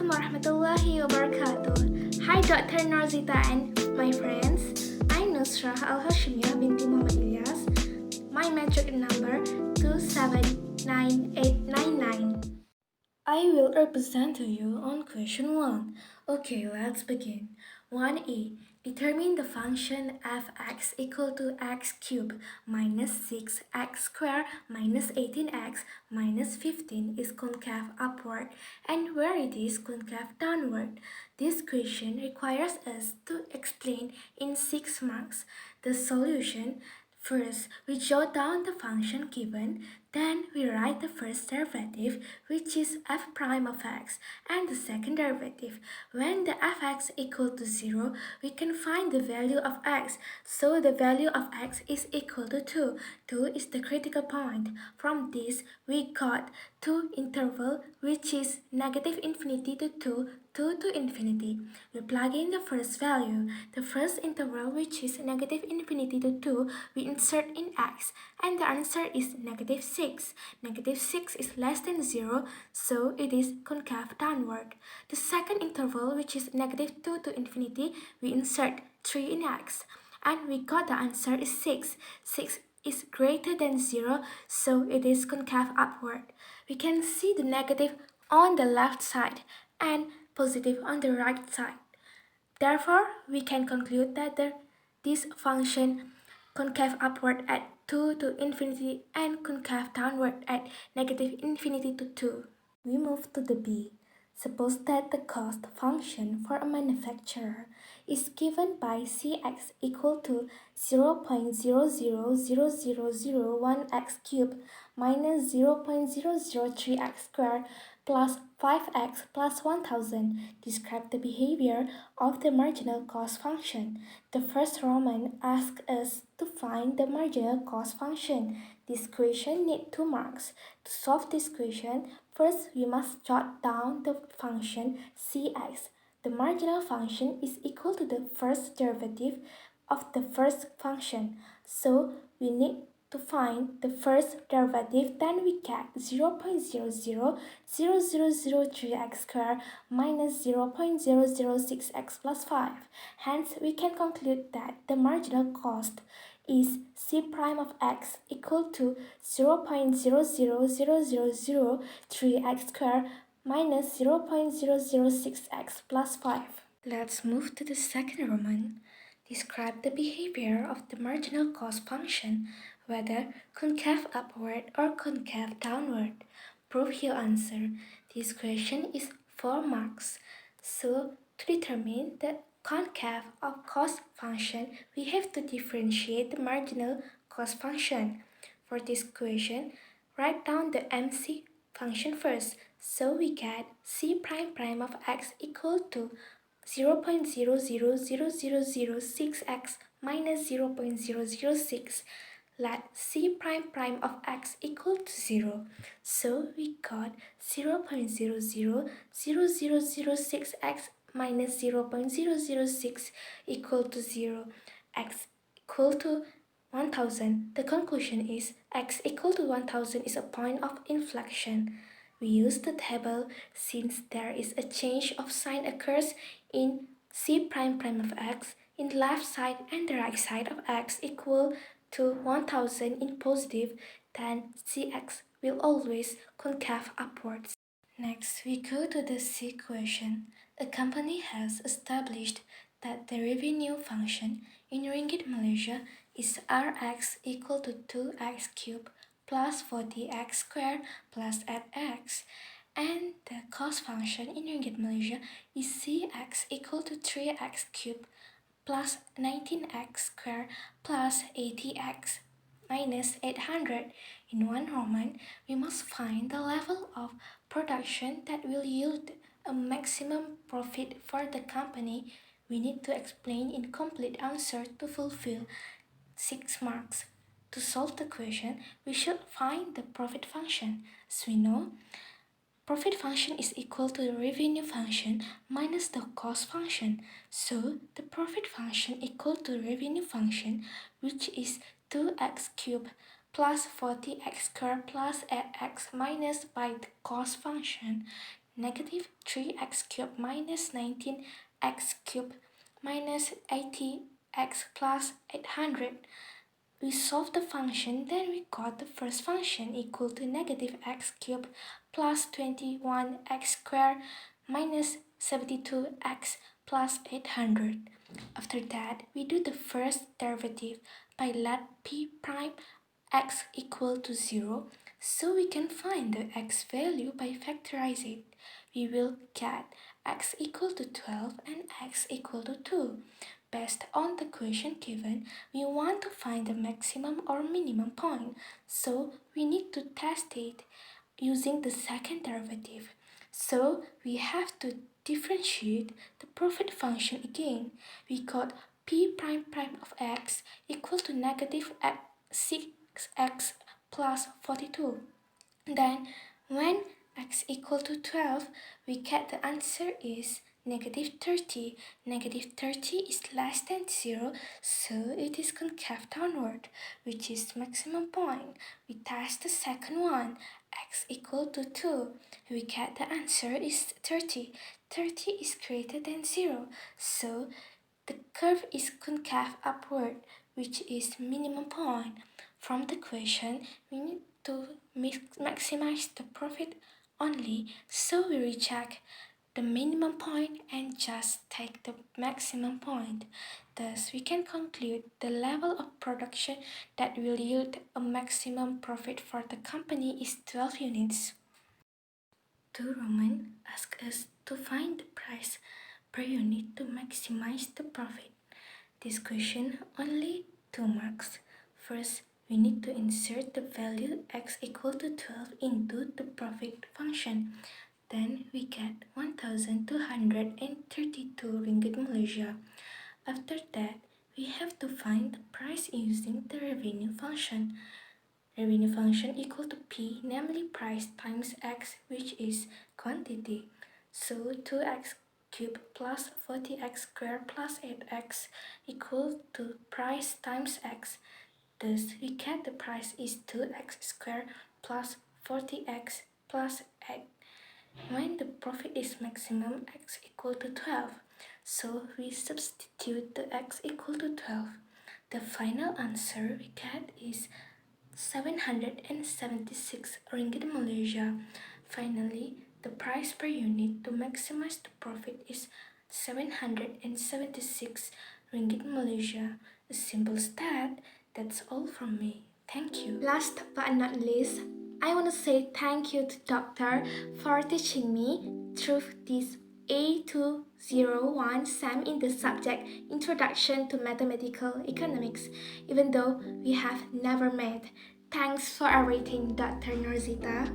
Assalamualaikum warahmatullahi wabarakatuh. Hi Dr. Norzita and my friends. I'm Nusrah Al-Hashimiyah binti Muhammad Ilyas. My metric number 279899. I will represent to you on question 1. Okay, let's begin. 1a. Determine the function f(x) equal to x cubed minus 6x squared minus 18x minus 15 is concave upward and where it is concave downward. This question requires us to explain in 6 marks. The solution. First, we jot down the function given, then we write the first derivative, which is f prime of x, and the second derivative. When the fx equal to 0, we can find the value of x, so the value of x is equal to 2. 2 is the critical point. From this, we got 2 interval, which is negative infinity to 2, 2 to infinity. We plug in the first value. The first interval, which is negative infinity to 2, we insert in x, and the answer is negative 6. Negative 6 is less than 0, so it is concave downward. The second interval, which is negative 2 to infinity, we insert 3 in x, and we got the answer is 6. 6 is greater than 0, so it is concave upward. We can see the negative on the left side and positive on the right side. Therefore, we can conclude that this function concave upward at 2 to infinity and concave downward at negative infinity to 2. We move to the B. Suppose that the cost function for a manufacturer is given by Cx equal to 0.0000001x cubed minus 0.003x squared plus 5x plus 1000. Describe the behavior of the marginal cost function. The first Roman asks us to find the marginal cost function. This question needs 2 marks. To solve this question, first we must jot down the function Cx. The marginal function is equal to the first derivative of the first function, so we need to find the first derivative, then we get 0.000003x squared minus 0.006x plus 5. Hence, we can conclude that the marginal cost is C prime of x equal to 0.00003x squared minus 0.006x plus 5. Let's move to the second Roman. Describe the behavior of the marginal cost function, whether concave upward or concave downward. Prove your answer. This question is 4 marks. So, to determine the concave of cost function, we have to differentiate the marginal cost function. For this question, write down the MC function first. So we get C prime prime of x equal to 0.00006x minus 0.006. Let C prime prime of x equal to 0. So we got 0.00006x minus 0.006 equal to 0. X equal to 1000. The conclusion is x equal to 1000 is a point of inflection. We use the table since there is a change of sign occurs in C prime prime of x in the left side and the right side of x equal to 1000 in positive, then Cx will always concave upwards. Next, we go to the C question. A company has established that the revenue function in Ringgit Malaysia is Rx equal to 2x cubed plus 40x squared plus 8x, and the cost function in Ringgit Malaysia is Cx equal to 3x cubed plus 19x squared plus 80x minus 800. In one Roman, we must find the level of production that will yield a maximum profit for the company. We need to explain in complete answer to fulfill 6 marks. To solve the question, we should find the profit function. As we know, profit function is equal to the revenue function minus the cost function. So, the profit function equal to revenue function, which is 2x cubed plus 40x squared plus 8x minus by the cost function, negative 3x cubed minus 19x cubed minus 80x plus 800. We solved the function, then we got the first function equal to negative x cubed plus 21x squared minus 72x plus 800. After that, we do the first derivative by let p prime x equal to 0, so we can find the x value by factorize it. We will get x equal to 12 and x equal to 2. Based on the question given, we want to find the maximum or minimum point, so we need to test it using the second derivative. So we have to differentiate the profit function again. We got p prime prime of x equal to negative 6x plus 42. Then when x equal to 12, we get the answer is negative 30. Negative 30 is less than 0, so it is concave downward, which is maximum point. We test the second one, x equal to 2. We get the answer is 30. 30 is greater than 0, so the curve is concave upward, which is minimum point. From the question, we need to maximize the profit only, so we reject the minimum point and just take the maximum point. Thus, we can conclude the level of production that will yield a maximum profit for the company is 12 units. 2 Roman asks us to find the price per unit to maximize the profit. This question only 2 marks. First, we need to insert the value x equal to 12 into the profit function. Then we get 1,232 ringgit Malaysia. After that, we have to find the price using the revenue function. Revenue function equal to P, namely price times X, which is quantity. So 2x cubed plus 40x squared plus 8x equal to price times X. Thus, we get the price is 2x squared plus 40x plus 8. When the profit is maximum, x equal to 12. So we substitute the x equal to 12. The final answer we get is 776 ringgit Malaysia. Finally, the price per unit to maximize the profit is 776 ringgit Malaysia. A simple stat. That's all from me. Thank you. Last but not least, I want to say thank you to Doctor for teaching me through this A201 SEM in the subject Introduction to Mathematical Economics, even though we have never met. Thanks for everything, Dr. Norzita.